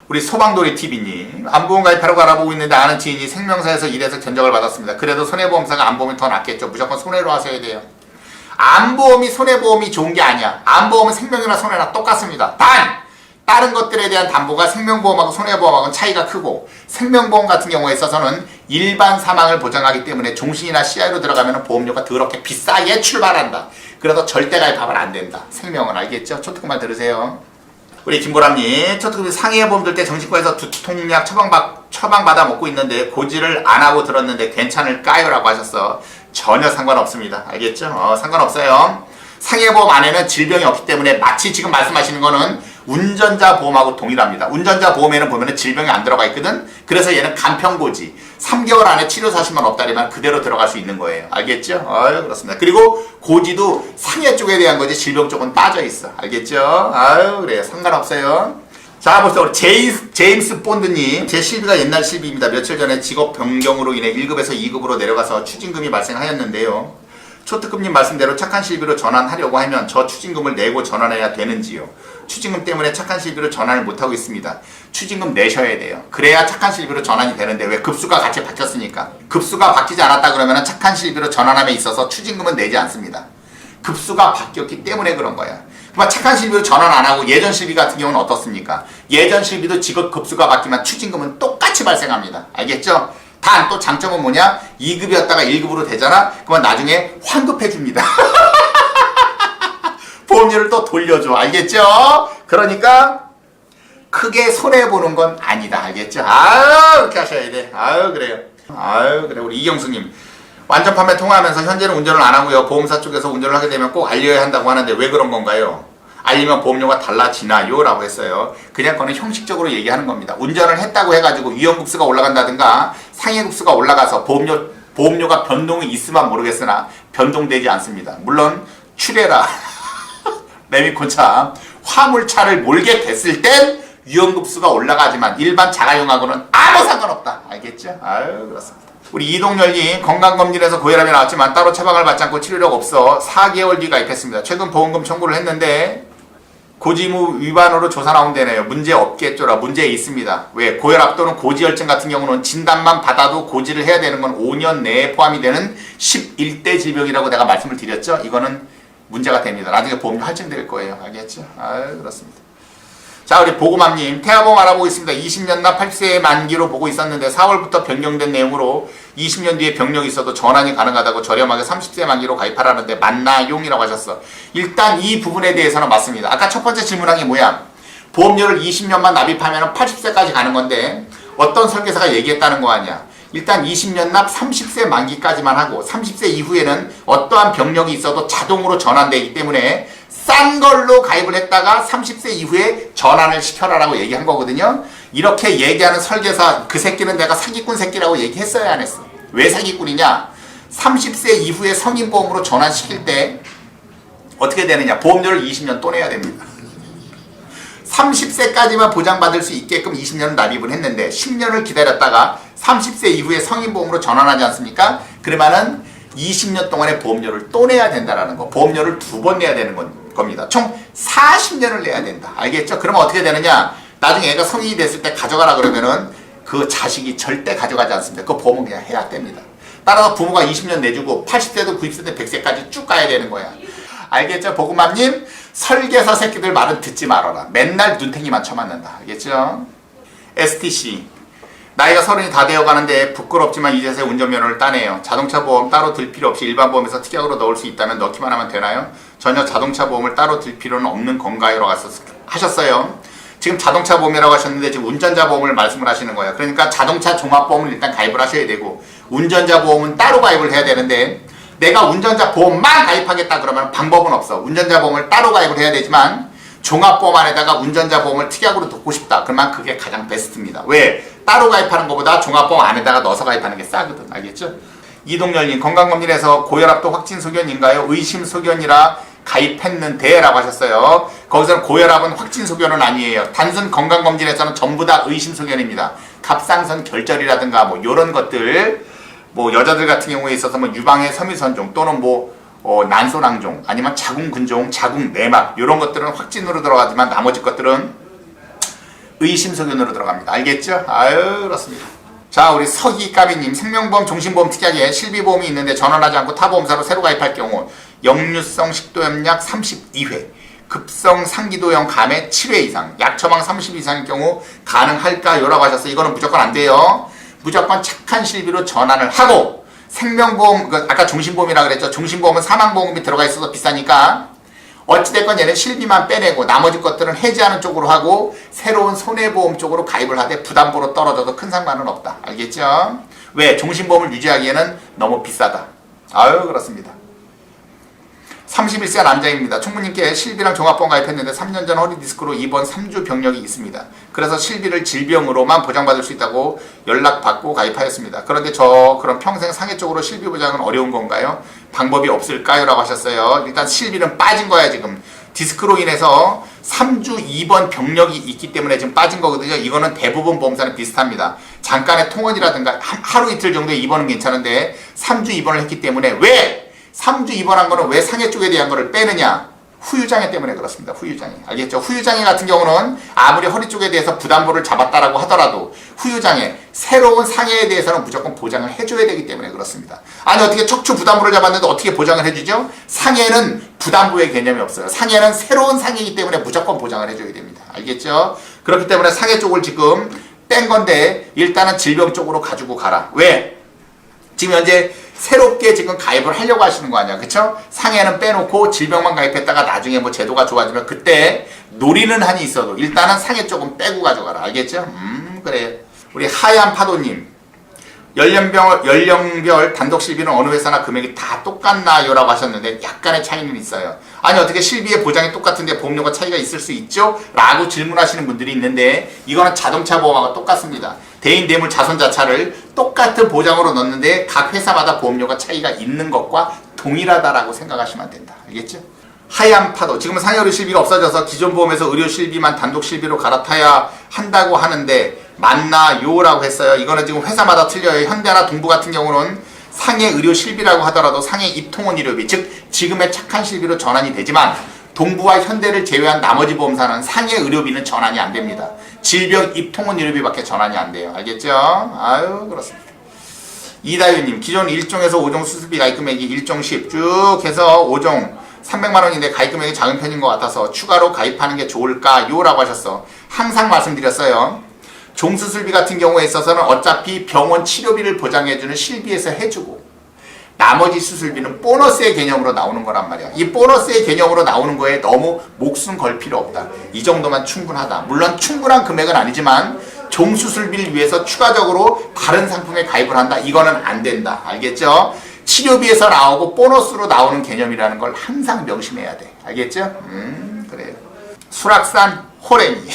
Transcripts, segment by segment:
우리 소방돌이 TV님, 안보험 가입하라고 알아보고 있는데 아는 지인이 생명사에서 일해서 견적을 받았습니다. 그래도 손해보험사가 안보험이 더 낫겠죠. 무조건 손해로 하셔야 돼요. 안보험이 손해보험이 좋은 게 아니야. 안보험은 생명이나 손해나 똑같습니다. 단! 다른 것들에 대한 담보가 생명보험하고 손해보험하고는 차이가 크고, 생명보험 같은 경우에 있어서는 일반 사망을 보장하기 때문에 종신이나 CI로 들어가면 보험료가 더럽게 비싸게 출발한다. 그래서 절대 가입하면 안 된다. 생명은 알겠죠? 초특급만 들으세요. 우리 김보람님, 초특급 상해보험 들 때 정신과에서 두통약 처방받아 먹고 있는데 고지를 안 하고 들었는데 괜찮을까요? 라고 하셨어. 전혀 상관없습니다. 알겠죠? 상관없어요. 상해보험 안에는 질병이 없기 때문에 마치 지금 말씀하시는 거는 운전자 보험하고 동일합니다. 운전자 보험에는 보면은 질병이 안 들어가 있거든? 그래서 얘는 간편고지. 3개월 안에 치료 사실만 없다면 그대로 들어갈 수 있는 거예요. 알겠죠? 그렇습니다. 그리고 고지도 상해 쪽에 대한 거지 질병 쪽은 빠져 있어. 알겠죠? 그래요. 상관없어요. 자, 벌써 우리 제임스 본드님, 제 실비가 옛날 실비입니다. 며칠 전에 직업 변경으로 인해 1급에서 2급으로 내려가서 추징금이 발생하였는데요. 초특급님 말씀대로 착한 실비로 전환하려고 하면 저 추징금을 내고 전환해야 되는지요? 추징금 때문에 착한 실비로 전환을 못하고 있습니다. 추징금 내셔야 돼요. 그래야 착한 실비로 전환이 되는데 왜 급수가 같이 바뀌었으니까. 급수가 바뀌지 않았다 그러면 착한 실비로 전환함에 있어서 추징금은 내지 않습니다. 급수가 바뀌었기 때문에 그런 거야. 그러면 착한 실비로 전환 안 하고 예전 실비 같은 경우는 어떻습니까? 예전 실비도 직업 급수가 바뀌면 추징금은 똑같이 발생합니다. 알겠죠? 단 또 장점은 뭐냐? 2급이었다가 1급으로 되잖아? 그러면 나중에 환급해 줍니다. 보험료를 또 돌려줘. 알겠죠? 그러니까 크게 손해보는 건 아니다. 알겠죠? 그렇게 하셔야 돼. 그래요. 그래. 우리 이경수님. 완전 판매 통화하면서 현재는 운전을 안 하고요. 보험사 쪽에서 운전을 하게 되면 꼭 알려야 한다고 하는데 왜 그런 건가요? 알리면 보험료가 달라지나요? 라고 했어요. 그냥 그거는 형식적으로 얘기하는 겁니다. 운전을 했다고 해가지고 위험급수가 올라간다든가 상해급수가 올라가서 보험료가 변동이 있으면 모르겠으나 변동되지 않습니다. 물론 출애라 레미콘차 화물차를 몰게 됐을 땐 위험급수가 올라가지만 일반 자가용하고는 아무 상관없다. 알겠죠? 그렇습니다. 우리 이동열님, 건강검진에서 고혈압이 나왔지만 따로 처방을 받지 않고 치료력 없어 4개월 뒤 가입했습니다. 최근 보험금 청구를 했는데 고지의무 위반으로 조사 나온다네요. 문제 없겠죠라. 문제 있습니다. 왜? 고혈압 또는 고지혈증 같은 경우는 진단만 받아도 고지를 해야 되는 건 5년 내에 포함이 되는 11대 질병이라고 내가 말씀을 드렸죠. 이거는 문제가 됩니다. 나중에 보험료 할증될 거예요. 알겠죠? 그렇습니다. 자, 우리 보고맘님, 태아보험 알아보고 있습니다. 20년 납 80세 만기로 보고 있었는데 4월부터 변경된 내용으로 20년 뒤에 병력이 있어도 전환이 가능하다고 저렴하게 30세 만기로 가입하라는데 맞나용이라고 하셨어. 일단 이 부분에 대해서는 맞습니다. 아까 첫 번째 질문한 게 뭐야? 보험료를 20년만 납입하면 80세까지 가는 건데 어떤 설계사가 얘기했다는 거 아니야? 일단 20년 납 30세 만기까지만 하고 30세 이후에는 어떠한 병력이 있어도 자동으로 전환되기 때문에 싼 걸로 가입을 했다가 30세 이후에 전환을 시켜라라고 얘기한 거거든요. 이렇게 얘기하는 설계사 그 새끼는 내가 사기꾼 새끼라고 얘기했어야 안 했어. 왜 사기꾼이냐? 30세 이후에 성인보험으로 전환시킬 때 어떻게 되느냐? 보험료를 20년 또 내야 됩니다. 30세까지만 보장받을 수 있게끔 20년을 납입을 했는데 10년을 기다렸다가 30세 이후에 성인보험으로 전환하지 않습니까? 그러면은 20년 동안의 보험료를 또 내야 된다라는 거. 보험료를 2번 내야 되는 겁니다. 총 40년을 내야 된다. 알겠죠? 그러면 어떻게 되느냐? 나중에 애가 성인이 됐을 때 가져가라 그러면은 그 자식이 절대 가져가지 않습니다. 그 보험은 그냥 해야 됩니다. 따라서 부모가 20년 내주고 80세도 90세도 100세까지 쭉 가야 되는 거야. 알겠죠? 보금맘님, 설계사 새끼들 말은 듣지 말아라. 맨날 눈탱이만 쳐맞는다. 알겠죠? STC. 나이가 30이 다 되어가는데 부끄럽지만 이제서야 운전면허를 따네요. 자동차 보험 따로 들 필요 없이 일반 보험에서 특약으로 넣을 수 있다면 넣기만 하면 되나요? 전혀 자동차 보험을 따로 들 필요는 없는 건가요? 라고 하셨어요. 지금 자동차 보험이라고 하셨는데 지금 운전자 보험을 말씀을 하시는 거예요. 그러니까 자동차 종합보험을 일단 가입을 하셔야 되고 운전자 보험은 따로 가입을 해야 되는데 내가 운전자 보험만 가입하겠다 그러면 방법은 없어. 운전자 보험을 따로 가입을 해야 되지만 종합보험 안에다가 운전자 보험을 특약으로 넣고 싶다. 그러면 그게 가장 베스트입니다. 왜? 따로 가입하는 것보다 종합보험 안에다가 넣어서 가입하는 게 싸거든. 알겠죠? 이동열님, 건강검진에서 고혈압도 확진 소견인가요? 의심 소견이라 가입했는데 라고 하셨어요. 거기서는 고혈압은 확진 소견은 아니에요. 단순 건강검진에서는 전부 다 의심 소견입니다. 갑상선 결절이라든가 뭐 요런 것들, 뭐 여자들 같은 경우에 있어서 뭐 유방의 섬유선종 또는 난소낭종 아니면 자궁근종, 자궁내막 이런 것들은 확진으로 들어가지만 나머지 것들은 의심소견으로 들어갑니다. 알겠죠? 아유 그렇습니다. 자 우리 서기까비님 생명보험 종신보험 특약에 실비보험이 있는데 전환하지 않고 타보험사로 새로 가입할 경우 역류성 식도염약 32회 급성 상기도형 감액 7회 이상 약 처방 30 이상일 경우 가능할까요? 라고 하셨어요. 이거는 무조건 안 돼요. 무조건 착한 실비로 전환을 하고 생명보험 아까 종신보험이라 그랬죠. 종신보험은 사망보험이 들어가 있어서 비싸니까 어찌됐건 얘는 실비만 빼내고 나머지 것들은 해지하는 쪽으로 하고 새로운 손해보험 쪽으로 가입을 하되 부담보로 떨어져도 큰 상관은 없다. 알겠죠? 왜? 종신보험을 유지하기에는 너무 비싸다. 아유 그렇습니다. 31세 남자입니다. 총무님께 실비랑 종합보험 가입했는데 3년 전 허리디스크로 입원 3주 병력이 있습니다. 그래서 실비를 질병으로만 보장받을 수 있다고 연락받고 가입하였습니다. 그런데 저 그럼 평생 상해 쪽으로 실비 보장은 어려운 건가요? 방법이 없을까요? 라고 하셨어요. 일단 실비는 빠진 거야 지금. 디스크로 인해서 3주 입원 병력이 있기 때문에 지금 빠진 거거든요. 이거는 대부분 보험사는 비슷합니다. 잠깐의 통원이라든가 하루 이틀 정도의 입원은 괜찮은데 3주 입원을 했기 때문에 왜? 3주 입원한 거는 왜 상해 쪽에 대한 거를 빼느냐? 후유장애 때문에 그렇습니다. 후유장애. 알겠죠? 후유장애 같은 경우는 아무리 허리 쪽에 대해서 부담보를 잡았다라고 하더라도 후유장애, 새로운 상해에 대해서는 무조건 보장을 해줘야 되기 때문에 그렇습니다. 아니 어떻게 척추 부담보를 잡았는데 어떻게 보장을 해주죠? 상해는 부담보의 개념이 없어요. 상해는 새로운 상해이기 때문에 무조건 보장을 해줘야 됩니다. 알겠죠? 그렇기 때문에 상해 쪽을 지금 뺀 건데 일단은 질병 쪽으로 가지고 가라. 왜? 지금 현재 새롭게 지금 가입을 하려고 하시는 거 아니야. 그쵸? 상해는 빼놓고 질병만 가입했다가 나중에 뭐 제도가 좋아지면 그때 노리는 한이 있어도 일단은 상해 쪽은 빼고 가져가라. 알겠죠? 그래. 우리 하얀 파도님. 연령별 단독 실비는 어느 회사나 금액이 다 똑같나요? 라고 하셨는데 약간의 차이는 있어요. 아니 어떻게 실비의 보장이 똑같은데 보험료가 차이가 있을 수 있죠? 라고 질문하시는 분들이 있는데 이거는 자동차 보험하고 똑같습니다. 대인 대물 자손자차를 똑같은 보장으로 넣는데 각 회사마다 보험료가 차이가 있는 것과 동일하다라고 생각하시면 된다. 알겠죠? 하얀 파도. 지금은 상해 의료 실비가 없어져서 기존 보험에서 의료 실비만 단독 실비로 갈아타야 한다고 하는데 맞나요? 라고 했어요. 이거는 지금 회사마다 틀려요. 현대나 동부 같은 경우는 상해 의료 실비라고 하더라도 상해 입통원 의료비, 즉 지금의 착한 실비로 전환이 되지만 동부와 현대를 제외한 나머지 보험사는 상해 의료비는 전환이 안 됩니다. 질병 입통원 의료비밖에 전환이 안 돼요. 알겠죠? 아유 그렇습니다. 이다유님, 기존 1종에서 5종 수술비 가입 금액이 1종 10 쭉 해서 5종 300만 원인데 가입 금액이 작은 편인 것 같아서 추가로 가입하는 게 좋을까요? 라고 하셨어. 항상 말씀드렸어요. 종수술비 같은 경우에 있어서는 어차피 병원 치료비를 보장해주는 실비에서 해주고 나머지 수술비는 보너스의 개념으로 나오는 거란 말이야. 이 보너스의 개념으로 나오는 거에 너무 목숨 걸 필요 없다. 이 정도만 충분하다. 물론 충분한 금액은 아니지만 종수술비를 위해서 추가적으로 다른 상품에 가입을 한다. 이거는 안 된다. 알겠죠? 치료비에서 나오고 보너스로 나오는 개념이라는 걸 항상 명심해야 돼. 알겠죠? 그래요. 수락산 호랭이.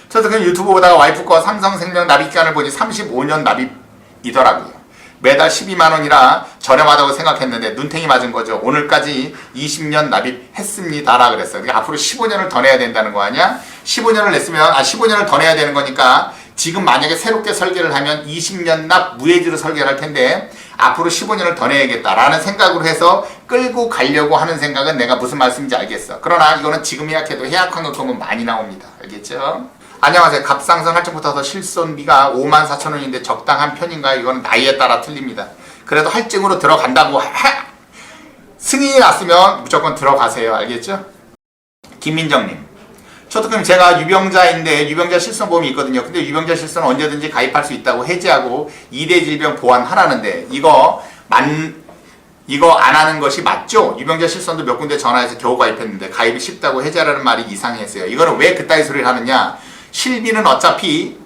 저도 그냥 유튜브 보다가 와이프 거 삼성생명 납입기간을 보니 35년 납입이더라고요. 매달 12만원이라 저렴하다고 생각했는데 눈탱이 맞은 거죠. 오늘까지 20년 납입했습니다. 라 그랬어요. 그러니까 앞으로 15년을 더 내야 된다는 거 아니야? 15년을 더 내야 되는 거니까 지금 만약에 새롭게 설계를 하면 20년 납 무해지로 설계를 할 텐데 앞으로 15년을 더 내야겠다라는 생각으로 해서 끌고 가려고 하는 생각은 내가 무슨 말씀인지 알겠어. 그러나 이거는 지금 예약해도 해약환급금은 많이 나옵니다. 알겠죠? 안녕하세요. 갑상선 할증부터 실손비가 54,000원인데 적당한 편인가요? 이건 나이에 따라 틀립니다. 그래도 할증으로 들어간다고 승인이 났으면 무조건 들어가세요. 알겠죠? 김민정님. 저도 그럼 제가 유병자인데 유병자 실손보험이 있거든요. 근데 유병자 실손은 언제든지 가입할 수 있다고 해지하고 2대 질병 보완하라는데 이거 안 하는 것이 맞죠? 유병자 실손도 몇 군데 전화해서 겨우 가입했는데 가입이 쉽다고 해지하라는 말이 이상했어요. 이거는 왜 그따위 소리를 하느냐? 실비는 어차피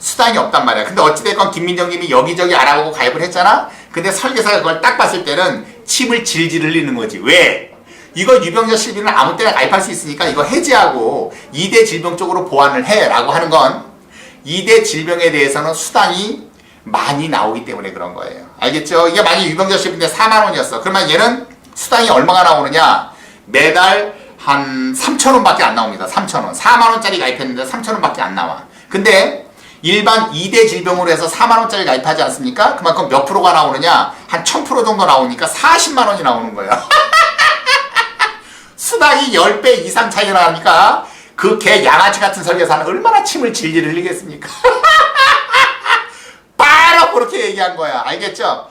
수당이 없단 말이야. 근데 어찌됐건 김민정님이 여기저기 알아보고 가입을 했잖아? 근데 설계사가 그걸 딱 봤을 때는 침을 질질 흘리는 거지. 왜? 이거 유병자 실비는 아무 때나 가입할 수 있으니까 이거 해지하고 2대 질병 쪽으로 보완을 해 라고 하는 건 2대 질병에 대해서는 수당이 많이 나오기 때문에 그런 거예요. 알겠죠? 이게 만약에 유병자 실비인데 4만원이었어. 그러면 얘는 수당이 얼마가 나오느냐? 매달 한 3,000원 밖에 안 나옵니다. 3,000원. 4만원짜리 가입했는데 3,000원 밖에 안 나와. 근데 일반 2대 질병으로 해서 4만원짜리 가입하지 않습니까? 그만큼 몇 프로가 나오느냐? 한 1000% 정도 나오니까 40만원이 나오는 거야. 수당이 10배 이상 차이가 나니까 그 개 양아치 같은 설계사는 얼마나 침을 질질 흘리겠습니까? 바로 그렇게 얘기한 거야. 알겠죠?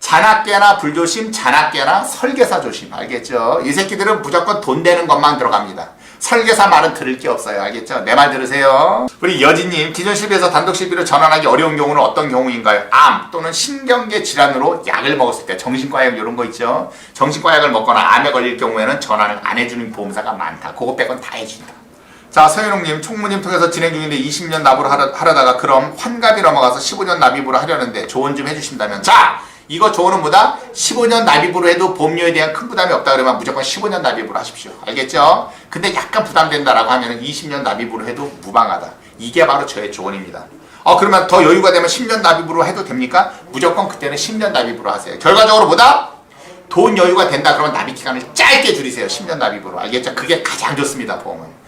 잔악계나 불조심, 잔악계나 설계사 조심. 알겠죠? 이 새끼들은 무조건 돈 되는 것만 들어갑니다. 설계사 말은 들을 게 없어요. 알겠죠? 내 말 들으세요. 우리 여진님, 기존 실비에서 단독 실비로 전환하기 어려운 경우는 어떤 경우인가요? 암 또는 신경계 질환으로 약을 먹었을 때, 정신과약 이런 거 있죠? 정신과약을 먹거나 암에 걸릴 경우에는 전환을 안 해주는 보험사가 많다. 그거 빼곤 다 해준다. 자, 서현웅님, 총무님 통해서 진행 중인데 20년 납으로 하려다가 그럼 환갑이 넘어가서 15년 납입으로 하려는데 조언 좀 해주신다면, 자, 이거 조언은 뭐다? 15년 납입으로 해도 보험료에 대한 큰 부담이 없다 그러면 무조건 15년 납입으로 하십시오. 알겠죠? 근데 약간 부담된다라고 하면 20년 납입으로 해도 무방하다. 이게 바로 저의 조언입니다. 그러면 더 여유가 되면 10년 납입으로 해도 됩니까? 무조건 그때는 10년 납입으로 하세요. 결과적으로 뭐다? 돈 여유가 된다 그러면 납입 기간을 짧게 줄이세요. 10년 납입으로. 알겠죠? 그게 가장 좋습니다, 보험은.